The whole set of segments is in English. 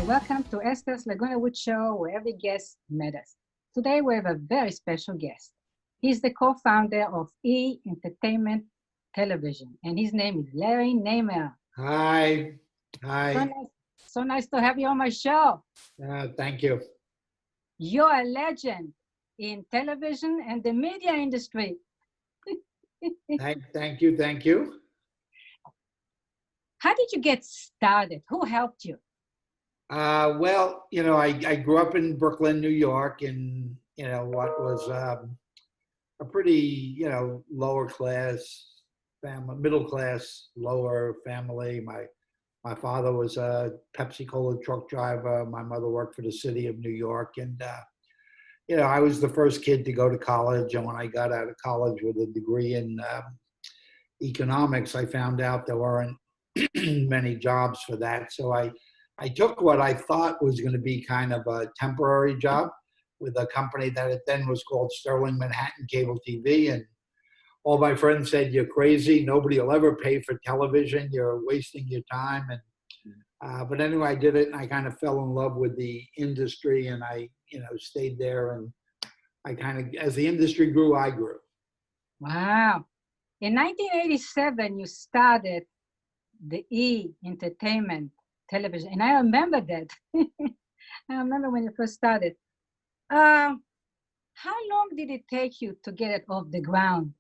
Welcome to Esther's Laguna Woods show, where every guest met us. Today we have a very special guest. He's the co-founder of E! Entertainment Television, and his name is Larry Nehmer. Hi. So nice to have you on my show. Thank you. You're a legend in television and the media industry. Thank you. How did you get started? Who helped you? Well, I grew up in Brooklyn, New York, in what was a pretty lower class family, middle class, lower family. My father was a Pepsi Cola truck driver. My mother worked for the city of New York, and I was the first kid to go to college. And when I got out of college with a degree in economics, I found out there weren't many jobs for that. So I took what I thought was going to be kind of a temporary job with a company that then was called Sterling Manhattan Cable TV. And all my friends said, "You're crazy. Nobody will ever pay for television. You're wasting your time." And but anyway, I did it, and I kind of fell in love with the industry, and I stayed there. And I kind of, as the industry grew, I grew. Wow. In 1987, you started the E! Entertainment Television, and I remember that. I remember when you first started. How long did it take you to get it off the ground?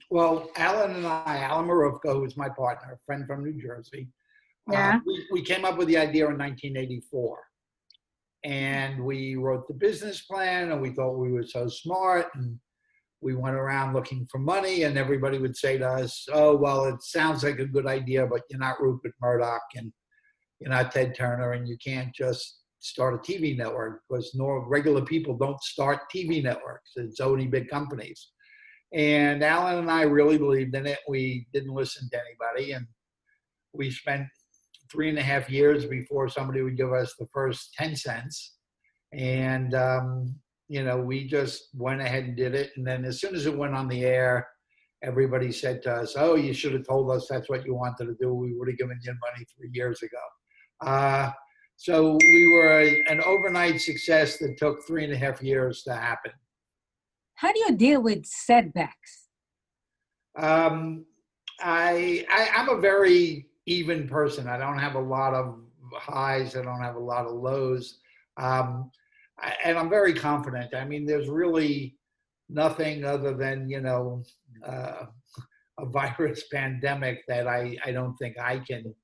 Well, Alan Marufka, who was my partner, a friend from New Jersey, Yeah. We came up with the idea in 1984. And we wrote the business plan, and we thought we were so smart, and we went around looking for money, and everybody would say to us, "Oh, well, it sounds like a good idea, but you're not Rupert Murdoch, and you're not Ted Turner, and you can't just start a TV network, because regular people don't start TV networks. It's only big companies." And Alan and I really believed in it. We didn't listen to anybody, and we spent 3.5 years before somebody would give us the first 10 cents. And, we just went ahead and did it. And then as soon as it went on the air, everybody said to us, "Oh, you should have told us that's what you wanted to do. We would have given you money 3 years ago." So we were an overnight success that took 3.5 years to happen. How do you deal with setbacks? I'm a very even person. I don't have a lot of highs. I don't have a lot of lows. And I'm very confident. I mean, there's really nothing other than, a virus pandemic that I don't think I can,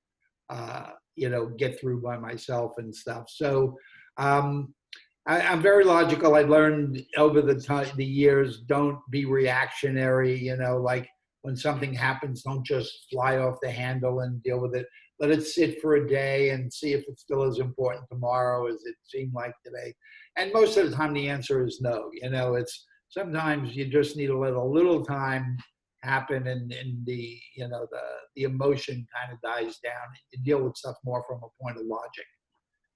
get through by myself and stuff. So I'm very logical. I learned over the years, don't be reactionary, like when something happens, don't just fly off the handle and deal with it. Let it sit for a day and see if it's still as important tomorrow as it seemed like today. And most of the time, the answer is no. It's sometimes you just need to let a little time happen, and the emotion kind of dies down. You deal with stuff more from a point of logic.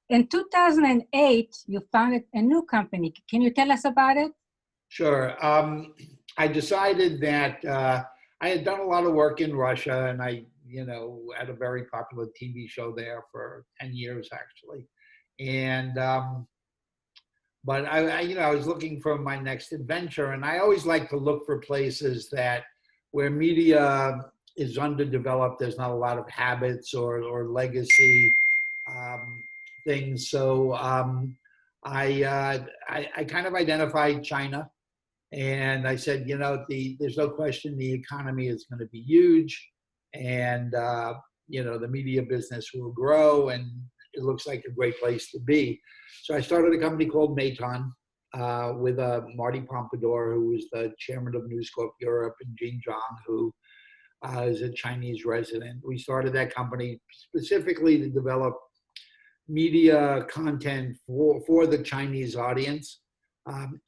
In 2008, you founded a new company. Can you tell us about it? Sure. I decided that I had done a lot of work in Russia, and I, had a very popular TV show there for 10 years, actually. And, but I was looking for my next adventure, and I always like to look for places where media is underdeveloped. There's not a lot of habits or legacy things. So I kind of identified China. And I said, there's no question the economy is going to be huge, and the media business will grow, and it looks like a great place to be. So I started a company called Maton with Marty Pompadour, who was the chairman of News Corp Europe, and Jin Zhang, who is a Chinese resident. We started that company specifically to develop media content for the Chinese audience.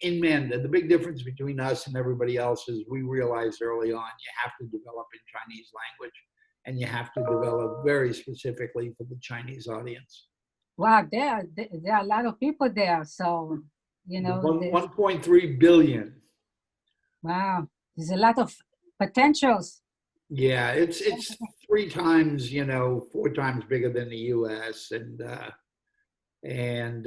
In Mandarin, the big difference between us and everybody else is we realized early on you have to develop in Chinese language, and you have to develop very specifically for the Chinese audience. Wow, there are a lot of people there. So, 1.3 billion. Wow, there's a lot of potentials. Yeah, it's 3 times, 4 times bigger than the U.S. And and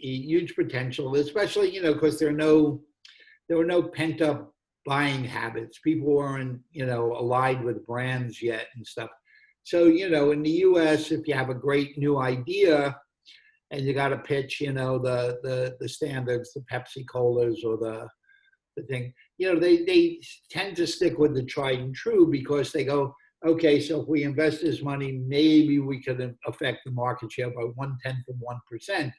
huge potential, especially, because there were no pent up buying habits. People weren't, allied with brands yet and stuff. So, in the US, if you have a great new idea and you got to pitch, the standards, the Pepsi Colas or the thing, they tend to stick with the tried and true because they go, okay, so if we invest this money, maybe we could affect the market share by 0.1%.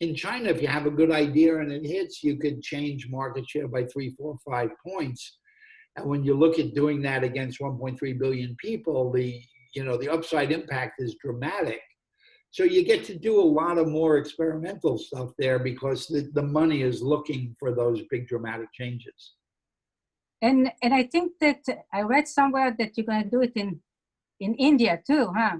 In China, if you have a good idea and it hits, you could change market share by 3, 4, 5 points. And when you look at doing that against 1.3 billion people, the upside impact is dramatic. So you get to do a lot of more experimental stuff there because the money is looking for those big dramatic changes. And I think that I read somewhere that you're going to do it in India too, huh?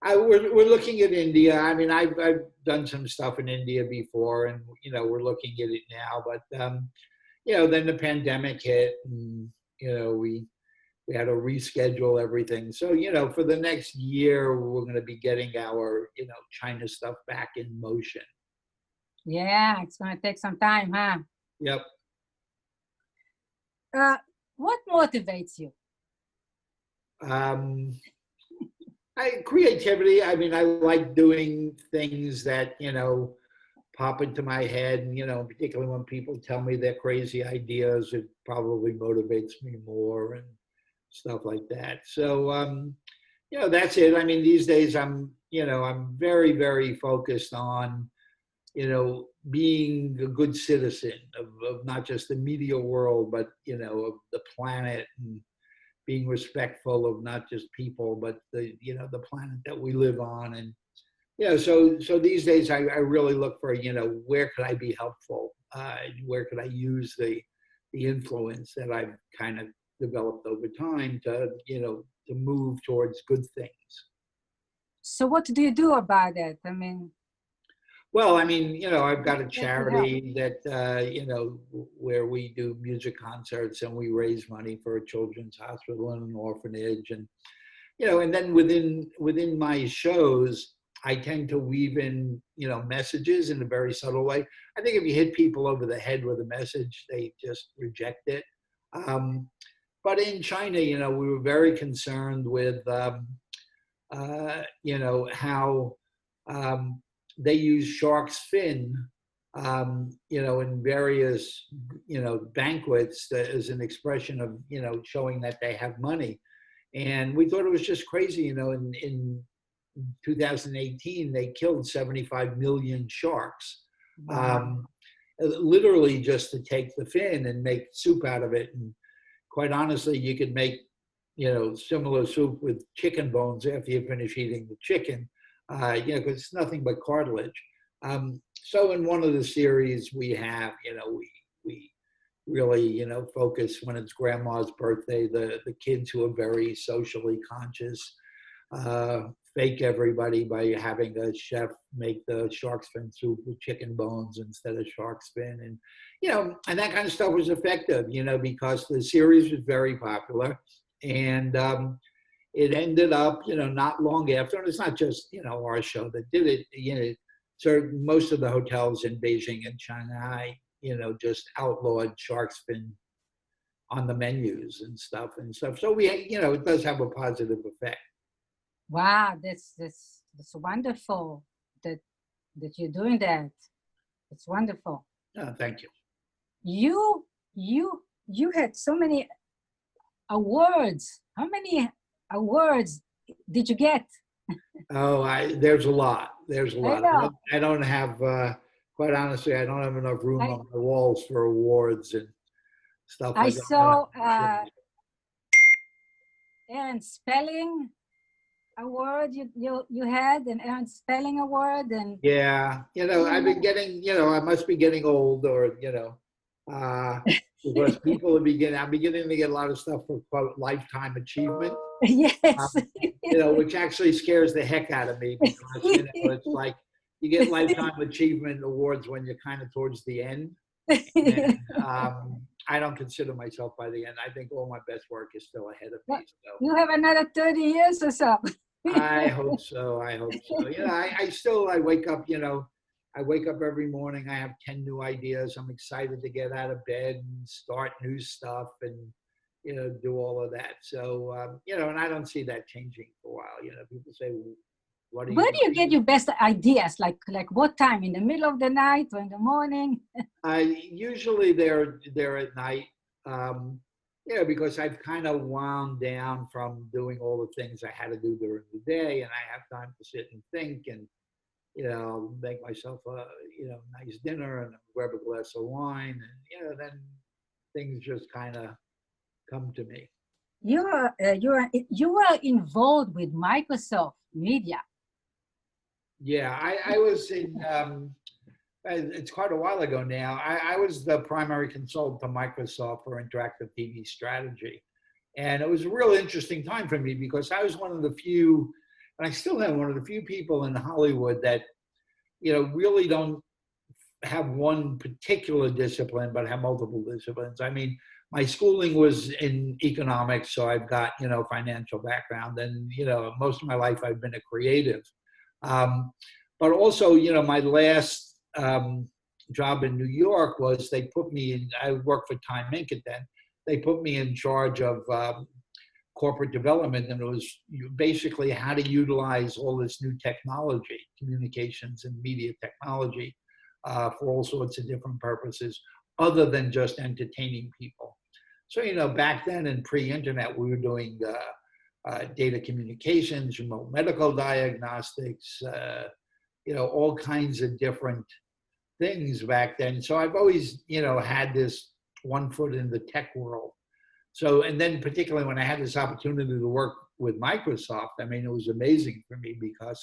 We're looking at India. I mean, I've done some stuff in India before, and we're looking at it now. But then the pandemic hit, and we had to reschedule everything. So for the next year, we're going to be getting our China stuff back in motion. Yeah, it's going to take some time, huh? Yep. What motivates you? Creativity. I mean, I like doing things that, pop into my head. And, particularly when people tell me their crazy ideas, it probably motivates me more and stuff like that. So, that's it. I mean, these days I'm very, very focused on, being a good citizen of not just the media world, but, of the planet, and being respectful of not just people, but the planet that we live on. And, so these days I really look for, where could I be helpful? Where could I use the influence that I've kind of developed over time to move towards good things. So what do you do about it? I mean, well, I mean, I've got a charity that, where we do music concerts and we raise money for a children's hospital and an orphanage. And, and then within my shows, I tend to weave in, messages in a very subtle way. I think if you hit people over the head with a message, they just reject it. But in China, we were very concerned with, how they use shark's fin, in various, banquets as an expression of, showing that they have money. And we thought it was just crazy, in 2018, they killed 75 million sharks, literally just to take the fin and make soup out of it. And quite honestly, you could make, similar soup with chicken bones after you finish eating the chicken, because it's nothing but cartilage. So in one of the series we have, we really, focus when it's grandma's birthday, the kids who are very socially conscious, fake everybody by having a chef make the shark's fin soup with chicken bones instead of shark's fin. And, and that kind of stuff was effective, because the series was very popular. And it ended up, not long after, and it's not just, our show that did it, so most of the hotels in Beijing and Shanghai, just outlawed shark's fin on the menus and stuff. So we, it does have a positive effect. Wow, that's wonderful that you're doing that. It's wonderful. Oh, thank you. You had so many awards. How many awards did you get? Oh, there's a lot. There's a lot. I don't have, quite honestly, I don't have enough room on my walls for awards and stuff. I saw Aaron Spelling award you had, an Aaron Spelling award. And yeah, I've been getting, I must be getting old, or because people are I'm beginning to get a lot of stuff for quote lifetime achievement. Yes. Which actually scares the heck out of me, because it's like you get lifetime achievement awards when you're kind of towards the end. And, I don't consider myself by the end. I think all my best work is still ahead of me. So. You have another 30 years or so. I hope so. I hope so. I wake up, I wake up every morning. I have 10 new ideas. I'm excited to get out of bed and start new stuff and, do all of that. So, and I don't see that changing for a while. People say, well, what are you Where do you get doing? your best ideas? Like what time? In the middle of the night or in the morning? Usually they're at night. Because I've kind of wound down from doing all the things I had to do during the day, and I have time to sit and think and, make myself a, nice dinner and grab a glass of wine, and, then things just kind of come to me. You are involved with Microsoft Media. Yeah, I was in, it's quite a while ago now. I was the primary consultant to Microsoft for interactive TV strategy. And it was a real interesting time for me because I was one of the few, and I still am one of the few people in Hollywood that, really don't have one particular discipline, but have multiple disciplines. I mean, my schooling was in economics, so I've got, financial background. And, most of my life I've been a creative. But also, my last job in New York was they put me in, I worked for Time Inc. then. They put me in charge of corporate development, and it was basically how to utilize all this new technology, communications and media technology, for all sorts of different purposes, other than just entertaining people. So, back then in pre-internet, we were doing data communications, remote medical diagnostics, all kinds of different things back then. So I've always, had this one foot in the tech world. So, and then particularly when I had this opportunity to work with Microsoft, I mean, it was amazing for me because,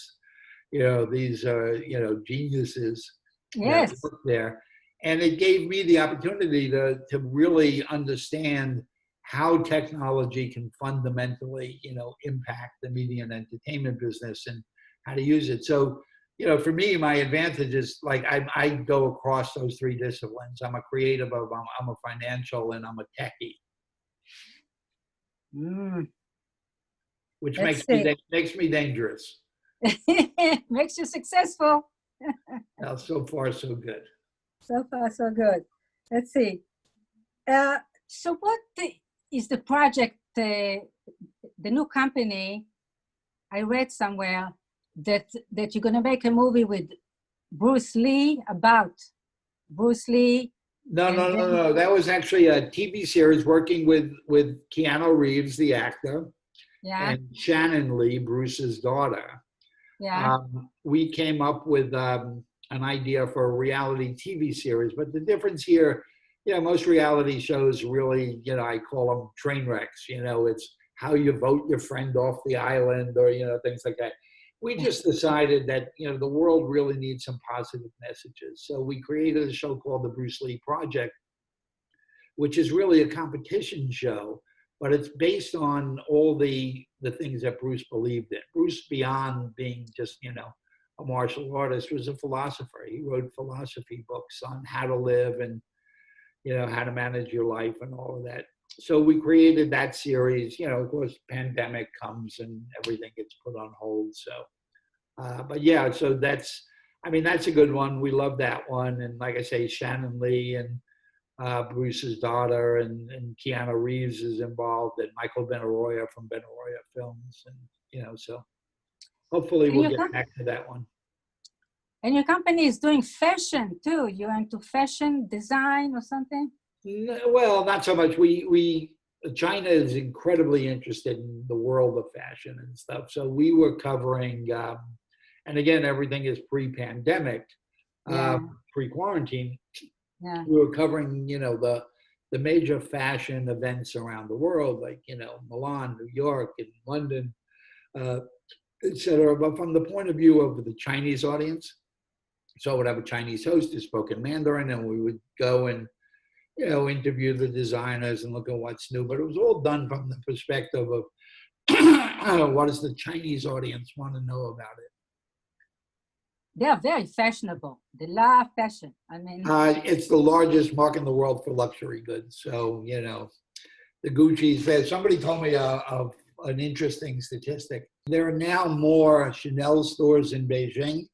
these are, geniuses that work there. And it gave me the opportunity to really understand how technology can fundamentally, impact the media and entertainment business and how to use it. So, for me, my advantage is like I go across those three disciplines. I'm a creative, I'm a financial, and I'm a techie. Which makes me dangerous. Makes you successful. Well, so far, so good. So far, so good. Let's see. So what is the project, the new company, I read somewhere that you're going to make a movie with Bruce Lee, about Bruce Lee. No. That was actually a TV series working with Keanu Reeves, the actor, and Shannon Lee, Bruce's daughter. Yeah. We came up with an idea for a reality TV series, but the difference here, most reality shows really, I call them train wrecks. It's how you vote your friend off the island or, things like that. We just decided that, the world really needs some positive messages. So we created a show called the Bruce Lee Project, which is really a competition show, but it's based on all the things that Bruce believed in. Bruce, beyond being just, a martial artist, was a philosopher. He wrote philosophy books on how to live and, how to manage your life and all of that. So we created that series. Of course, pandemic comes and everything gets put on hold. So, but yeah, so that's a good one. We love that one. And like I say, Shannon Lee and Bruce's daughter and Keanu Reeves is involved, and Michael Benaroya from Benaroya Films. And, so hopefully we'll get back to that one. And your company is doing fashion too. You're into fashion design or something? Well, not so much. China is incredibly interested in the world of fashion and stuff. So we were covering, and again, everything is pre-pandemic, pre-quarantine. Yeah. We were covering, the major fashion events around the world, like, Milan, New York, and London, et cetera. But from the point of view of the Chinese audience, so I would have a Chinese host who spoke in Mandarin, and we would go and, interview the designers and look at what's new. But it was all done from the perspective of what does the Chinese audience want to know about it. They are very fashionable. They love fashion. I mean, it's the largest market in the world for luxury goods. So, the Gucci's. Somebody told me a an interesting statistic. There are now more Chanel stores in Beijing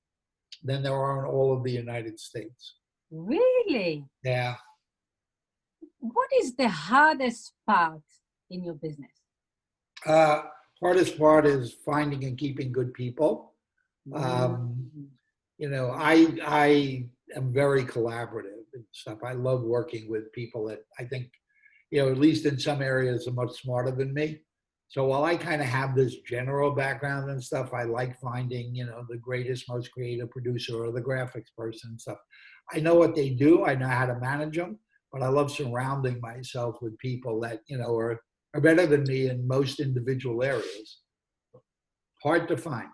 than there are in all of the United States. Really? Yeah. What is the hardest part in your business? Hardest part is finding and keeping good people. You know, I am very collaborative and stuff. I love working with people that I think, you know, at least in some areas are much smarter than me. So while I kind of have this general background and stuff, I like finding, you know, the greatest, most creative producer or the graphics person and stuff. I know what they do. I know how to manage them, but I love surrounding myself with people that, you know, are better than me in most individual areas. Hard to find.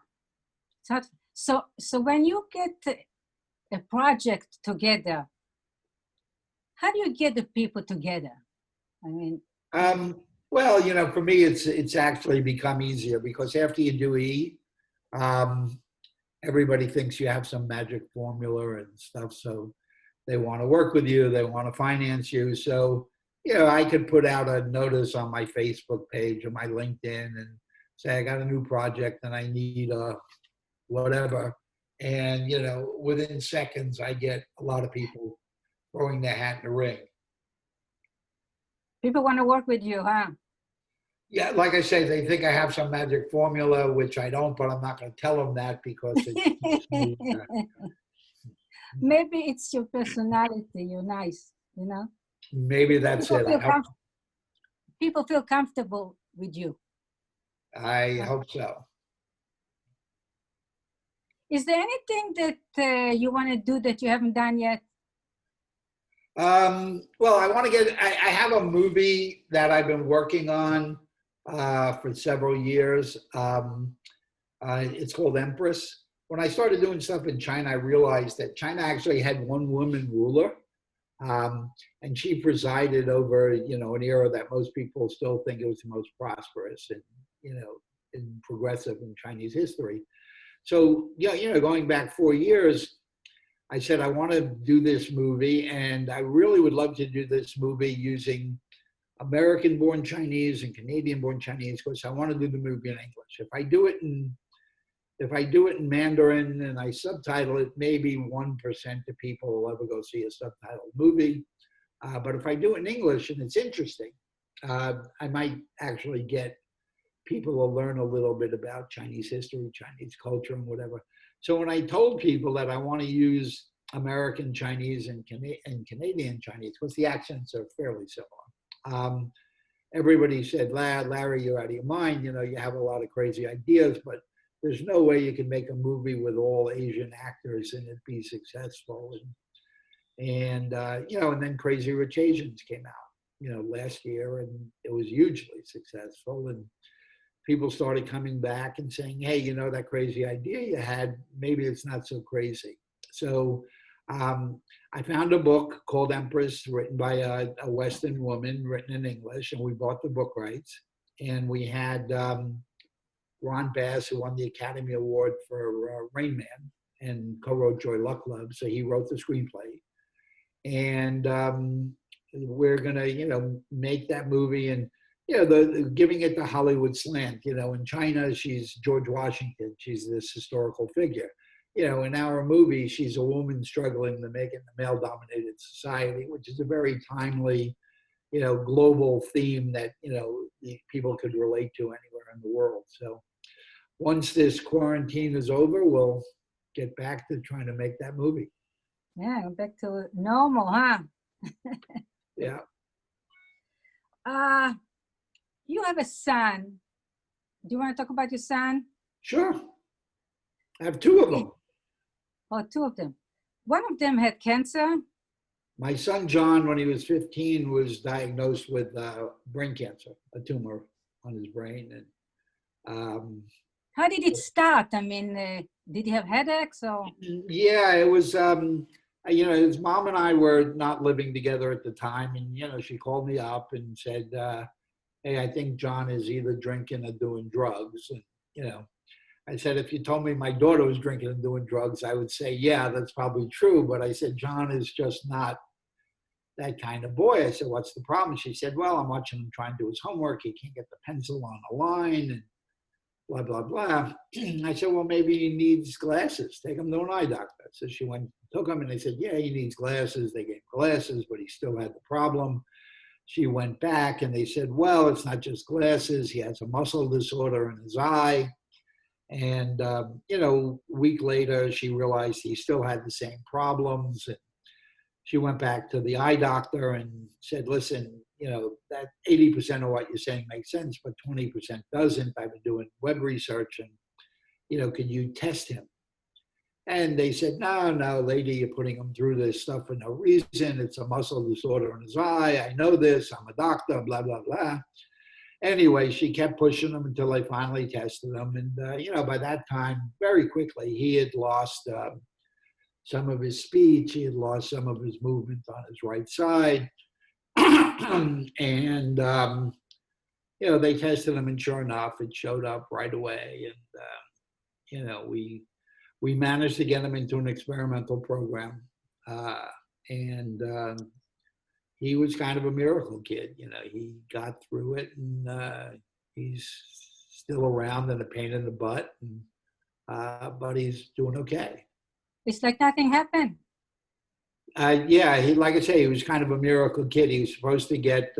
So when you get a project together, how do you get the people together? I mean, well, you know, for me, it's actually become easier because after you do E, everybody thinks you have some magic formula and stuff. So they want to work with you. They want to finance you. So, you know, I could put out a notice on my Facebook page or my LinkedIn and say, I got a new project and I need whatever. And, you know, within seconds, I get a lot of people throwing their hat in the ring. people want to work with you, huh? Yeah, like I say, they think I have some magic formula, which I don't, but I'm not going to tell them that because it's Maybe it's your personality. You're nice, you know? maybe that's it. People feel comfortable with you. I hope so. Is there anything that you want to do that you haven't done yet? Well, I have a movie that I've been working on for several years. It's called Empress. When I started doing stuff in China, I realized that China actually had one woman ruler, and she presided over, you know, an era that most people still think it was the most prosperous and, you know, and progressive in Chinese history. So, yeah, you know, going back 4 years, I said, I want to do this movie, and I really would love to do this movie using American-born Chinese and Canadian-born Chinese, because I want to do the movie in English. If I do it in Mandarin and I subtitle it, maybe 1% of people will ever go see a subtitled movie. But if I do it in English and it's interesting, I might actually get people to learn a little bit about Chinese history, Chinese culture, and whatever. So when I told people that I want to use American Chinese and Canadian Chinese, because the accents are fairly similar, everybody said, Larry, you're out of your mind. You know, you have a lot of crazy ideas, but there's no way you can make a movie with all Asian actors and it be successful. And you know, and then Crazy Rich Asians came out, you know, last year, and it was hugely successful. And people started coming back and saying, hey, you know, that crazy idea you had, maybe it's not so crazy. So I found a book called Empress, written by a Western woman, written in English, and we bought the book rights. And we had Ron Bass, who won the Academy Award for Rain Man and co-wrote Joy Luck Love. So he wrote the screenplay. And we're going to, you know, make that movie. And you know, giving it the Hollywood slant. You know, in China, she's George Washington. She's this historical figure. You know, in our movie, she's a woman struggling to make it in a male-dominated society, which is a very timely, you know, global theme that, you know, people could relate to anywhere in the world. So once this quarantine is over, we'll get back to trying to make that movie. Yeah, back to normal, huh? Yeah. You have a son. Do you want to talk about your son? Sure. I have two of them. Oh, two of them. One of them had cancer. My son, John, when he was 15, was diagnosed with brain cancer, a tumor on his brain. And how did it start? I mean, did he have headaches or? Yeah, it was, you know, his mom and I were not living together at the time. And, you know, she called me up and said, hey, I think John is either drinking or doing drugs. And, you know, I said, if you told me my daughter was drinking and doing drugs, I would say, yeah, that's probably true. But I said, John is just not that kind of boy. I said, what's the problem? She said, well, I'm watching him try and do his homework. He can't get the pencil on a line and blah, blah, blah. I said, well, maybe he needs glasses. Take him to an eye doctor. So she went, took him, and they said, yeah, he needs glasses. They gave him glasses, but he still had the problem. She went back and they said, well, it's not just glasses. He has a muscle disorder in his eye. And, a week later, she realized he still had the same problems. And she went back to the eye doctor and said, listen, that 80% of what you're saying makes sense, but 20% doesn't. I've been doing web research and, can you test him? And they said, no, lady, you're putting him through this stuff for no reason. It's a muscle disorder in his eye. I know this. I'm a doctor, blah, blah, blah. Anyway, she kept pushing him until they finally tested him. And, by that time, very quickly, he had lost some of his speech. He had lost some of his movement on his right side. And, they tested him, and sure enough, it showed up right away. And, we managed to get him into an experimental program. And he was kind of a miracle kid. He got through it, and he's still around and a pain in the butt, and, but he's doing okay. It's like nothing happened. Yeah, like I say, he was kind of a miracle kid. He was supposed to get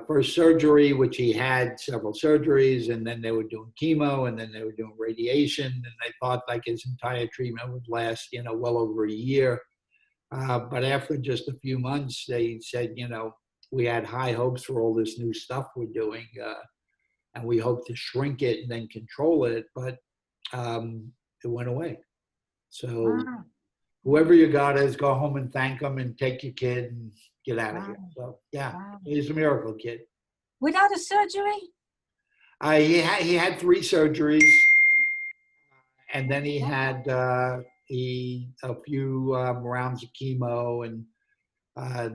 first surgery, which he had several surgeries, and then they were doing chemo, and then they were doing radiation, and they thought like his entire treatment would last, well over a year. But after just a few months, they said, we had high hopes for all this new stuff we're doing, and we hope to shrink it and then control it, but it went away. So whoever you got is, go home and thank them and take your kid and get out of here. So yeah, he's a miracle kid. Without a surgery? He had 3 surgeries, and then he had a few rounds of chemo, and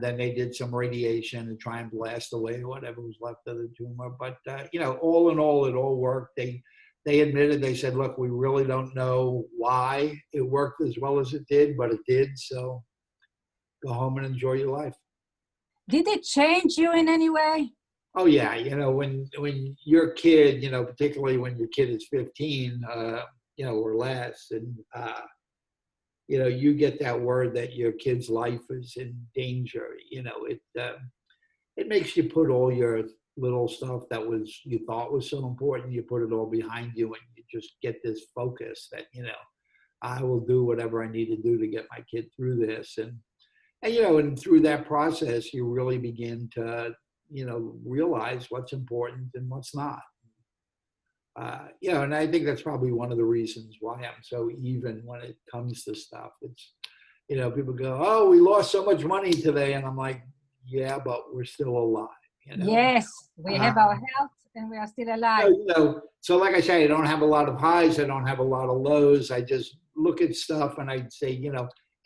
then they did some radiation to try and blast away whatever was left of the tumor. But all in all, it all worked. They admitted, they said, look, we really don't know why it worked as well as it did, but it did. So go home and enjoy your life. Did it change you in any way? Oh yeah, when your kid, particularly when your kid is 15, or less, and you get that word that your kid's life is in danger. It makes you put all your little stuff that you thought was so important, you put it all behind you, and you just get this focus that I will do whatever I need to do to get my kid through this, and through that process, you really begin to realize what's important and what's not. And I think that's probably one of the reasons why I'm so even when it comes to stuff. It's people go, oh, we lost so much money today, and I'm like, yeah, but we're still alive. Yes, we have our health and we are still alive. So like I say, I don't have a lot of highs. I don't have a lot of lows. I just look at stuff and I'd say,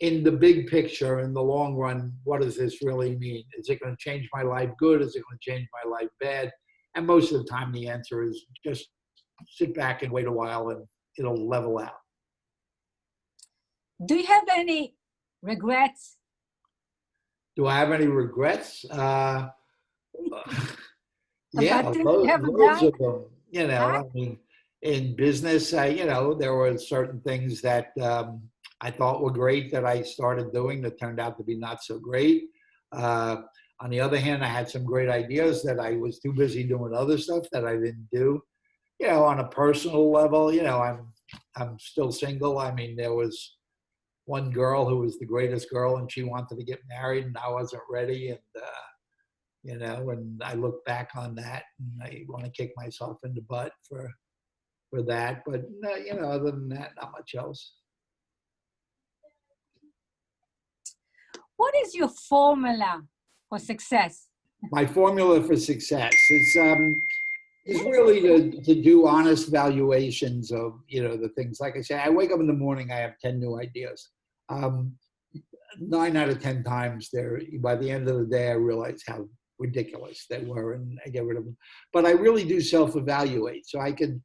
in the big picture, in the long run, what does this really mean? Is it going to change my life good? Is it going to change my life bad? And most of the time, the answer is just sit back and wait a while and it'll level out. Do you have any regrets? Do I have any regrets? Yeah, loads of them. I mean, in business, there were certain things that I thought were great that I started doing that turned out to be not so great. On the other hand, I had some great ideas that I was too busy doing other stuff that I didn't do. On a personal level, I'm still single. I mean, there was one girl who was the greatest girl, and she wanted to get married, and I wasn't ready. And and I look back on that, and I want to kick myself in the butt for that. But other than that, not much else. What is your formula for success? My formula for success is really to do honest valuations of the things. Like I say, I wake up in the morning, I have 10 new ideas. 9 out of 10 times, by the end of the day, I realize how ridiculous they were, and I get rid of them. But I really do self-evaluate, so I can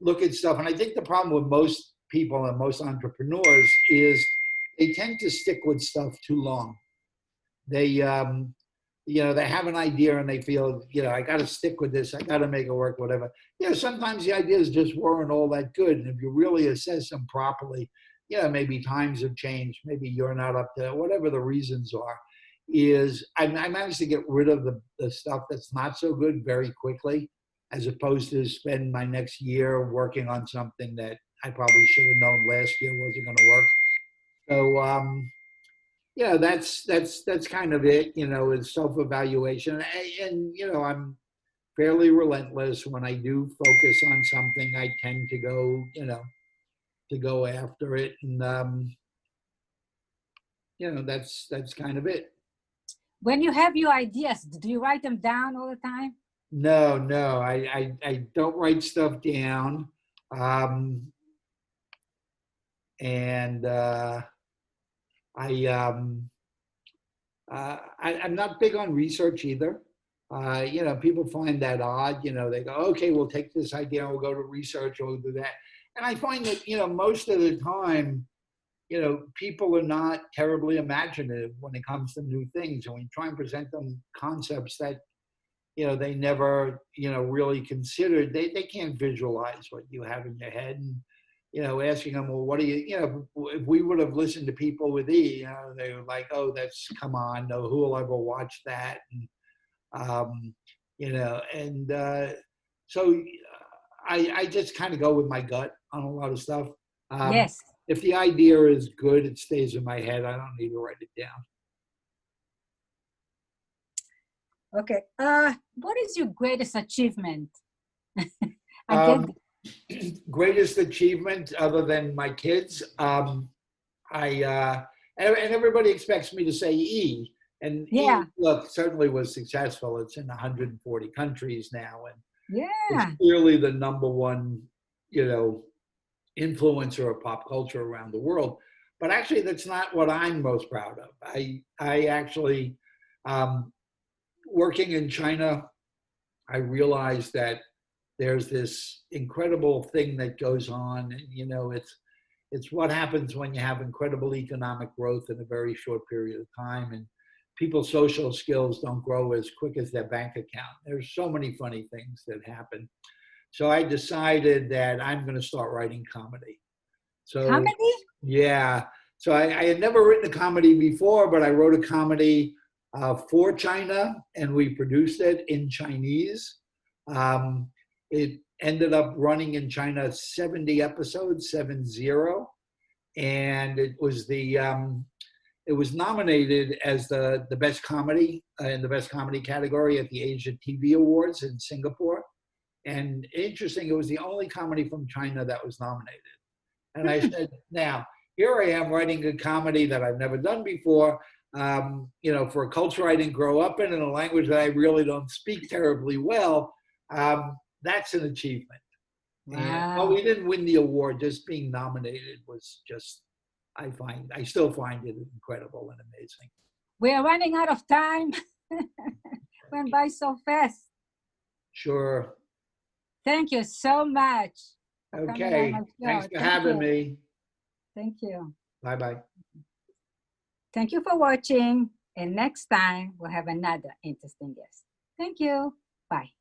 look at stuff. And I think the problem with most people and most entrepreneurs is they tend to stick with stuff too long. they they have an idea and they feel, I got to stick with this. I got to make it work, whatever. Sometimes the ideas just weren't all that good. And if you really assess them properly, maybe times have changed. Maybe you're not up to whatever the reasons are. I managed to get rid of the stuff that's not so good very quickly, as opposed to spend my next year working on something that I probably should have known last year wasn't going to work. So, that's kind of it, is self-evaluation. And I'm fairly relentless. When I do focus on something, I tend to go, to go after it. And, that's kind of it. When you have your ideas, do you write them down all the time? No, I don't write stuff down. And I'm not big on research either. People find that odd. They go, okay, we'll take this idea and we'll go to research or we'll do that. And I find that, most of the time, people are not terribly imaginative when it comes to new things. And when you try and present them concepts that, they never, really considered, they can't visualize what you have in your head. And, asking them, well, what do you, if we would have listened to people with E, they were like, oh, come on, no, who will ever watch that? And, so I just kind of go with my gut on a lot of stuff. Yes. If the idea is good, it stays in my head. I don't need to write it down. Okay. What is your greatest achievement? Greatest achievement other than my kids. And everybody expects me to say E. And yeah. E, look, certainly was successful. It's in 140 countries now. And yeah. it's clearly the number one, influencer of pop culture around the world. But actually, that's not what I'm most proud of. I actually, working in China, I realized that there's this incredible thing that goes on. And, it's what happens when you have incredible economic growth in a very short period of time. And people's social skills don't grow as quick as their bank account. There's so many funny things that happen. So I decided that I'm going to start writing comedy. So, comedy? Yeah. So I had never written a comedy before, but I wrote a comedy for China, and we produced it in Chinese. It ended up running in China 70 episodes, 70, and it was nominated as the best comedy in the best comedy category at the Asia TV Awards in Singapore. And interesting, it was the only comedy from China that was nominated. And I said, now, here I am writing a comedy that I've never done before, for a culture I didn't grow up in a language that I really don't speak terribly well. That's an achievement. Wow. And, we didn't win the award. Just being nominated was just, I still find it incredible and amazing. We are running out of time. Went by so fast. Sure. Thank you so much. Okay. Thanks for having me. Thank you. Bye-bye. Thank you for watching. And next time, we'll have another interesting guest. Thank you. Bye.